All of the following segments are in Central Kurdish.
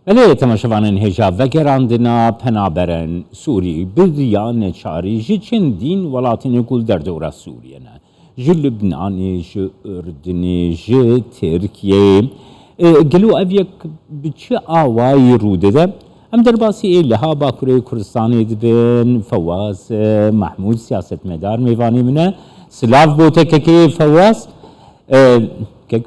بله تماشاوانان هجا وگراندنا پنابرن سوری بدیا نچاری جی چندین ولاتین گل در دورا سوریه نه جی لبنانی جی اردنی جی ترکیه گلو اویک بچه آوایی روده ده ام در باسی لها باکوره کردستانی دبن فواز محمود سیاست مدار میوانی منه سلاف بوته که فواز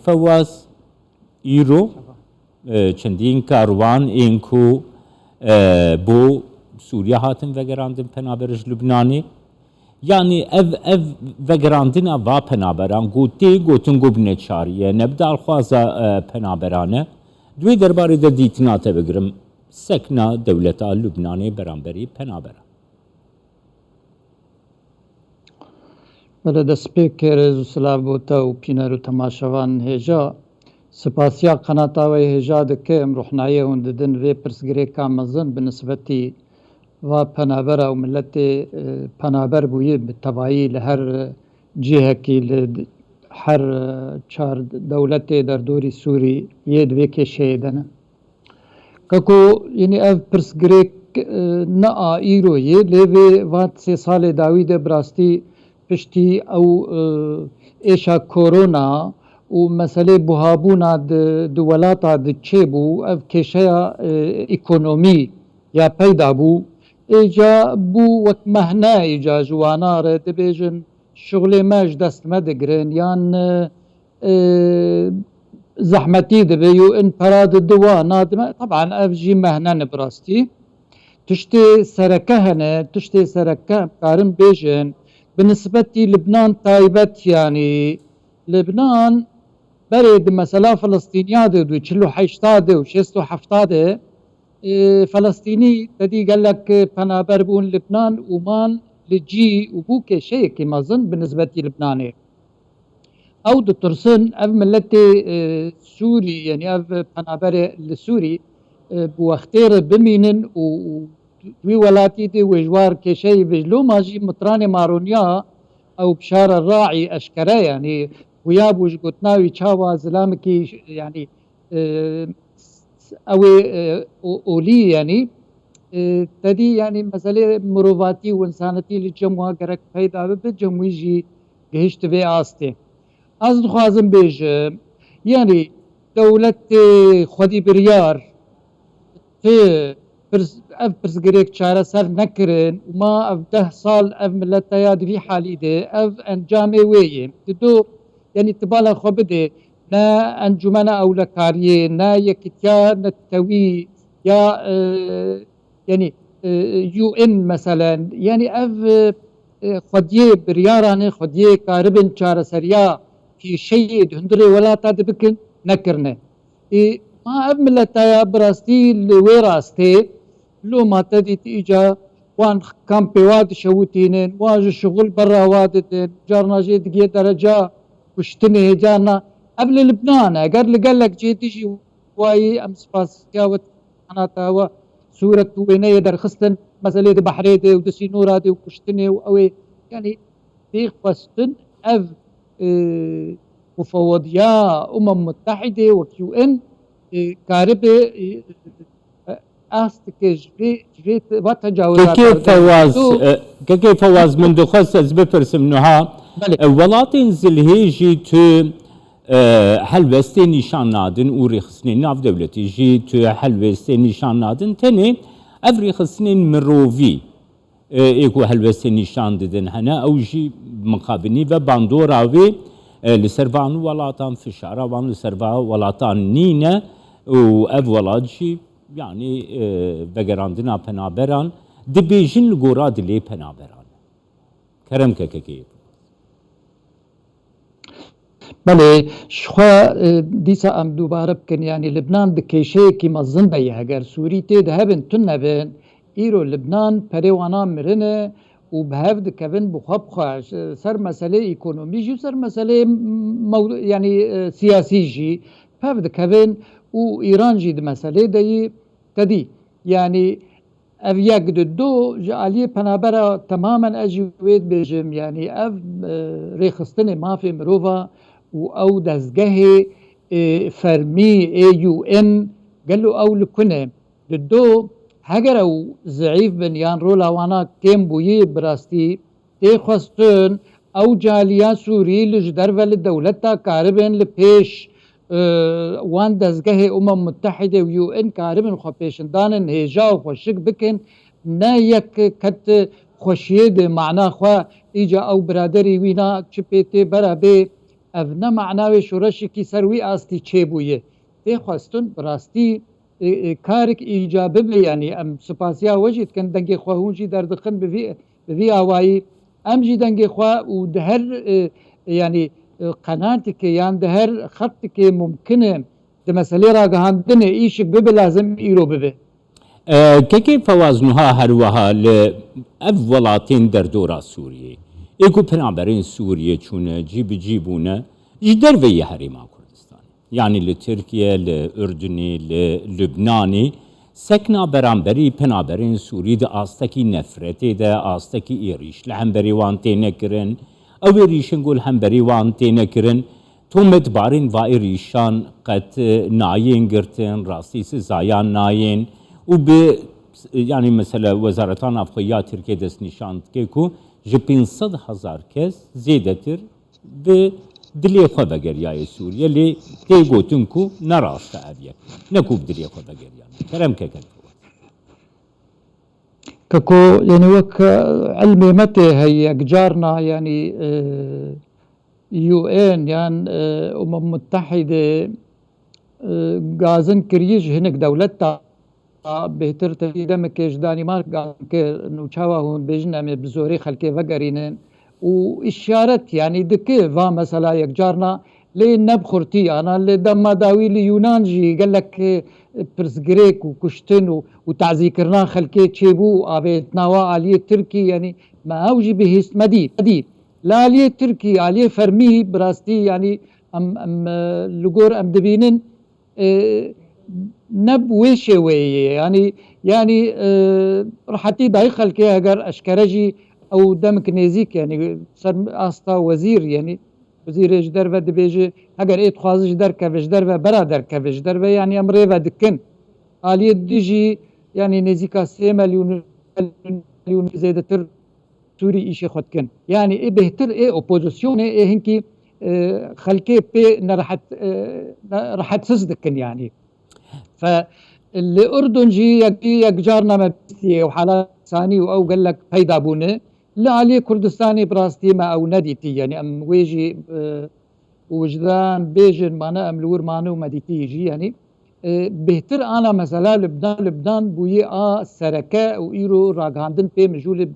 فواز ایرو چندین کاروان اینکو بو سوریا هاتن وگراندن پنابرش لبنانی یعنی اف وگراندن و پنابران گوتن گوبنه چاریه نبدال خوازا پنابرانه دوی درباره ده دیتناته بگرم سکنا دولتا لبنانی برانبری پنابران بله دست پیکر سلاف بوتا و پینر و تماشاوان هجا سپاسیا قناتاوی هجا دکم روحنایه هنددن وی پرسگری کامزن بنسبتی و پنابر و ملت پنابر بویه بتوایی لهر جهه کی هر چار دولت در دوری سوری ید وی که شیدنه ککو یعنی اف پرسگری نا ایرو یه لیوی وات 3 سال داوید براستی پشتی او ایشا کورونا و مسئله بوهابونا دولاتا چه بو اف کشیا اکونومی یا پیدا بو ایجا بو وک مهنه ایجا جوانا را دبیجن شغل ماش دست مدگرن یان زحمتی دبیو ان پراد دوانا طبعا اف جی مهنه نبراستی تشتي سركه هنا تشتي سركه قارن بيجن بالنسبة لبنان تايبت يعني لبنان برد مثلا فلسطينيات دو تشلو حيشتاده وشيستو حفتاده فلسطيني تدي قال لك بنابر بون لبنان ومان لجي وبوك شيء كما ظن بالنسبة لبناني او دو ترسن اف ملتي سوري يعني اف بنابر السوري بوختير بمينن وي ولاتي دي وجوار كشي بجلو ماجي مطراني مارونيا او بشار الراعي اشكرا يعني ويا بوج قطناوي تشاوا زلامكي يعني او اولي يعني تدي يعني مسألة مروفاتي وانسانتي لجموها قرق فايدا بجموي جي قهشت بي آستي از خوازم بيج يعني دولة خودي بريار اف برزگریک چاره سر نکرن و ما اف 10 سال اف ملتا یاد في حالی ده اف انجامه ویه دو يعني تبالا خو بده نا انجمنا او لکاریه نا یکتیا نتوی یا يعني يو ان مثلا يعني اف خديه بريارانه خديه كاربن چاره سريا في شيء هندري ولا تاد بكن نكرنه ما اف ملتا يا براستي لويراستي لو ما تدي إيجا وان كامبي واد شوتينين واج الشغل برا وادتين جارنا جيت جي درجة وشتني جانا قبل لبنان قال لك جيت تجي واي ام سباسياوت انا تاوا سورة وينية در خستن مسألة بحريتي ودسي نوراتي وكشتني وقوي يعني تيخ فستن اف مفوضية متحدة وكيو ان كاربة است که جویت و تجاوزات که فواز من دخست از بپرسم نها ولاتین زلهیجی تو حلوستی نشان نادن و ریخسنی ناف دولتی جی تو حلوستی نشان نادن تنی اف ریخسنی مرووی ایکو حلوستی نشان دادن هنه او جی مقابنی و باندوراوی لسروان ولاتان فشاروان لسروان ولاتان نینه و اف ولات جی يعني وگراندنا پنابران دبیجن لگورا دلی پنابران کرم که بله شخوا دیسا ام دوباره بکن يعني لبنان دكيشي كي مظن بيه اگر سوري تيد هبن تنبن ايرو لبنان پريوانا مرنه و بهف دكبن بخواب خواش سر مسألة ايكونومي جي سر مسألة يعني سياسي جي بهف دكبن و ايران جي دي مسألة دي تدي يعني اف يقد دو جعليه پنابرا تماما اجويد بجم يعني اف ريخستني ما في مروفا و او دزگه فرمی AUN قال له او لكنه دو هگر او ضعیف بن یان رولا وانا کم بویی براستی تخواستن او جالیا سوری لجدر ول دولتا کاربن لپیش وان دزگه متحده و یو ان کاربن خو پیشندان هجا و خوشک بکن نه یک کت خوشید معنا خو ایجا او برادری وینا چپیتی برابه اف نه معناوی شورشی کی سروی آستی چه بویه تخواستن براستی کارک ایجابه به یعنی ام سپاسیا وجد کن دنگی خو هونجی دردخن بفي آوایی ام جی دنگی خو و دهر يعني قناتك يعني دهر خطك ممكنه ده مسئله را گهاندن ایشک ببه لازم ایرو ببه كيف فوازنها هروها لأف ولاتين در دورا سوريا ايكو بنابرين سوريا چونه جيبونه جدر في هريما كردستان يعني لتركيا لأردني للبناني سكنا برانبري بنابرين سوري ده آستكي نفرتي ده آستكي إيريش لهمبري وانتي نكرن او ريشن قول همبري وانتي نكرن تومت بارين واي ريشان قد ناين قرتن راستيس زايان ناين وب يعني مثلا وزارتان افخيا تركيا دست نشاند كيكو جي 500,000 كس زيدتر ب دلي خو بگرياي سوريا لي تي گوتنكو نراست ابيك نكو بدلي خو بگريا كلام ككل ككو يعني وك علمي متى هي جارنا يعني يو ان يعني متحده غازن كريج هناك دولتها بهتر تدمكش دانمارك نوچاوا هون بجنم بزوري خلكي وگرينن واشارت يعني دكه va مثلا يك جارنا لي نبخرتي انا لدما داوي ليونان جي قال لك برسغريك وكشتن وتعزيكرنا خلكي تشيبو ابيتناوا علي تركي يعني ما اوجي بهست مدي لا علي تركي علي فرمي براستي يعني ام لغور ام دبينن نب ويشوي يعني راحتي داي خلكي اگر اشكرجي او دمك نزيك يعني صار استا وزير يعني وزير اجدر و دبيجي اگر ايت خوازج در كفش در و برادر كفش در و يعني امري و دكن علي ديجي يعني نزيكا 3 مليون زيادتر سوري ايشي خدكن يعني ايه بهتر ايه اوبوزيسيون ايه هنكي خلكي بي راحت سزدكن يعني فالأردن جي يك جارنا مبسي وحالات ثاني أو قال لك هيدا بونه لا عليه كردستاني براستي ما أو نديتي يعني أم ويجي وجدان بيجن معنا أم لور معنا ومديتي يجي يعني بهتر أنا مثلا لبنان بوي سركاء وإيرو راقاندن بي مجول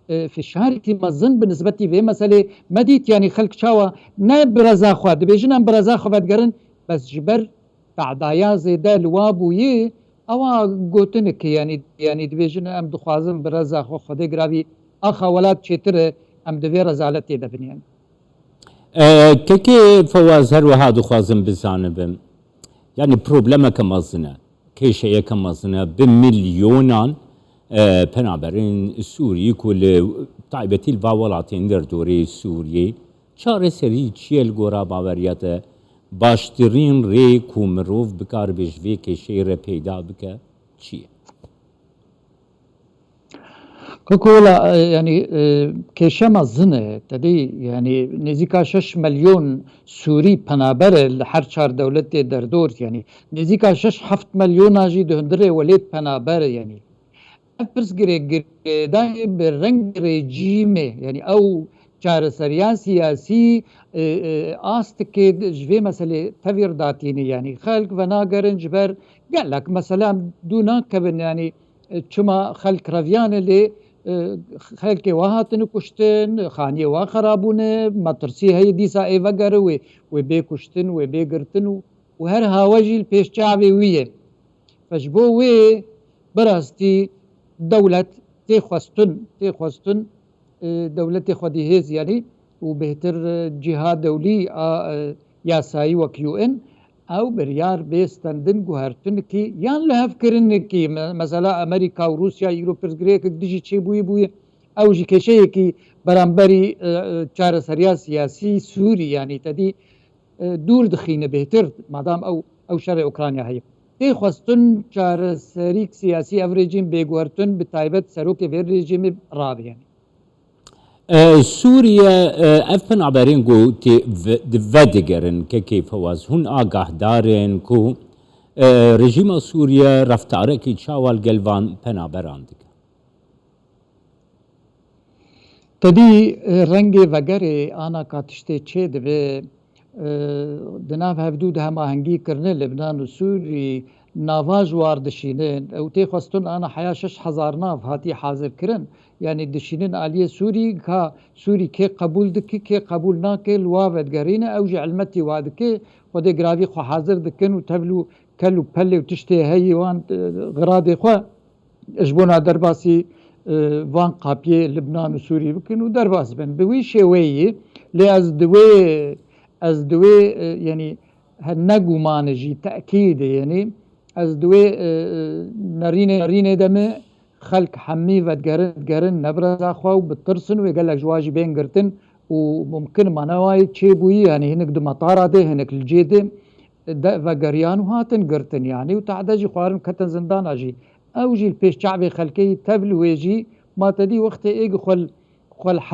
في الشهرتي مظن بالنسبة لي مسألة مديت يعني خلق شاوة نا برزا خوا دبيجنا برزا خوا بدقرن بس جبر تعدايا زيدا الوابوية او قوتنك يعني دبيجنا ام دخوازم برزا خوا خده قرابي اخا ولاد چتر ام دوی رزالتي دبن يعني كيكي فواز هر وها دخوازم بزانبم يعني بروبلمك مزنة كيشيك مزنة بمليونان بنابراین سوریه کل طایبتی الواولاتین در دوره سوریه چاره سری چیل گورا باوریت باشترین ری کومروف بکار بجوی که شیر پیدا بکه چیه؟ كوكولا يعني كيشما الزنة تدي يعني نزيكا 6 مليون سوري بنابر لحر شار دولتي دردور يعني نزيكا 6-7 مليون اجي دهندري وليد بنابر يعني فرس گرای برنگ رژیمه یعنی او چارەسەریان سیاسی ئاست که جوێ مەسەلێ تەویر داتینی یعنی خەلک و ناگەرن جبەر گەلک مەسەلا دوو ناکەبن یعنی چما خەلک ڕەڤیانە لێ خەلکێ وا هاتن و کوشتن خانیێ وا خەرابوونە مەترسی هەیە دیسا ئێڤە گەرە وێ بێ کوشتن وێ بێ گرتن و هەر هاوەژی پێشچاوێ ویە فەش بۆ وێ بەڕاستی دولة تخواستن دولة خودی هیز يعني وبهتر جهاد دولي ياساي وكيو ان او بريار بيستندن گوهرتن كي يان لهف كرن كي مثلا امريكا وروسيا يوروبرز گريك ديجي چي بوي او جي كشي كي برانبري چارەسەریا سياسي سوري يعني تدي دوور دخینه بهتر مادام او شر اوکراینیا هی تی خواستن چار سریک سیاسی او رژیم بگورتن به تایبت سروک وی رژیم رابی یعنی سوريا افن عبارين قو دفدقرن كيف هواز هن آگاه دارن كو رژیم سوریا رفتاره که چاوال گلوان پنابران دیگه تدی رنگ وگره آنا کاتشته چه دوه دناف هفدود هماهنگی کرنه لبنان و سوری ناواج وار دشینن او تی خواستون آنا حیا 6000 ناف هاتی حاضر کرن یعنی دشینن آلیه سوری که سوری که قبول دکی که قبول ناکه الوافد گرینه او جی علمتی وادکه خود گراوی خو حاضر دکن و تبلو کلو پله و تشتی هی وان غراد خو اجبونا درباسی وان قاپیه لبنان و سوری بکن و درباس بن بوی شویی لی از دوی یعنی نگو مانجی تأکید یعنی از دوی نرینه دمه خلق حمی و گرن نبرز خوا و بترسن و قال لك جواجي بين قرتن وممكن ما نواي تشي بوي يعني هناك دو مطار ده هناك الجيده وقريان وهاتن قرتن يعني وتعدجي خوارن كتن زندان اجي او جي البيش شعبي خلكي تبل ويجي ما تدي وقت ايج خل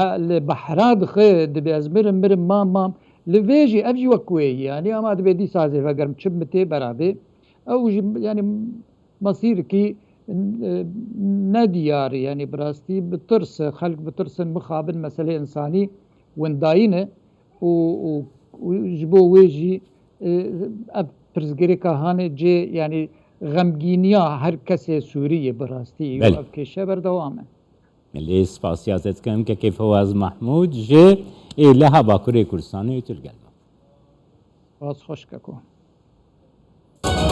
البحراد خد بازمر ما لفيجي ابجي وكوي يعني اما بدي سازي فقرم شمتي برابي او جي يعني مصير كي نديار يعني براستي بترس خلق بترس مخابن مسألة إنساني ونداينه وجبو ويجي برزگری که هانه جه يعني غمگینیا هر کسی سوریه براستي بله. و کشه بردوامه اللي سپاسیازت کنم که کیف هواز محمود جه لها باکوری کردستان ایتل گلم باز خوش که